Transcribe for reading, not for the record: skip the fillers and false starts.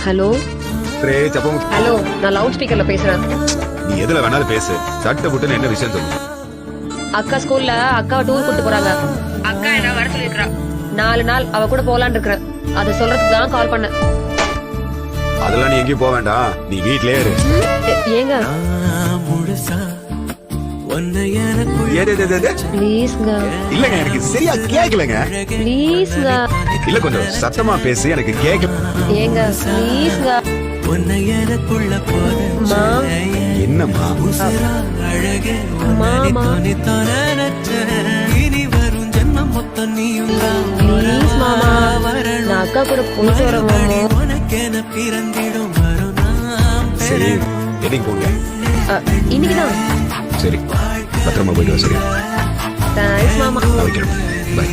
Hello hello, நான் loud ஸ்பீக்கர்ல பேசுறேன். நீ எதுல வேணாலும் பேசு. சட்ட புட்டுன்னு என்ன விஷயம் சொல்லு. அக்கா ஸ்கூல்ல அக்காவை டூர் கூட்டு போறாங்க. அக்கா என்ன வர சொல்லிருக்கா. 4 நாள் அவ கூட போலான்னு இருக்கிறேன். அதை சொல்றதுக்கு தான் கால் பண்ணேன். அதெல்லாம் நீ எங்கேயும் போக வேண்டாம், நீ வீட்லயே இரு. ஏங்க ப்ளீஸ்ங்க. இல்லங்க, எனக்கு சரியா கேக்கலங்க. ப்ளீஸ்ங்க. இல்ல, கொஞ்சம் சத்தமா பேசு, எனக்கு கேக்க. ஏங்க ப்ளீஸ்ங்க. என்னம்மா? மாமா ப்ளீஸ் மாமா, நான் அக்கா கூட போயிட்டு வரேன் மாமா. சரி, என்னைக்கு போங்க? இன்னைக்குதான். சரி, பத்திரமா போயிட்டு வா. சரி, தேங்க்ஸ் மாமா. வைக்கிறேன். பை.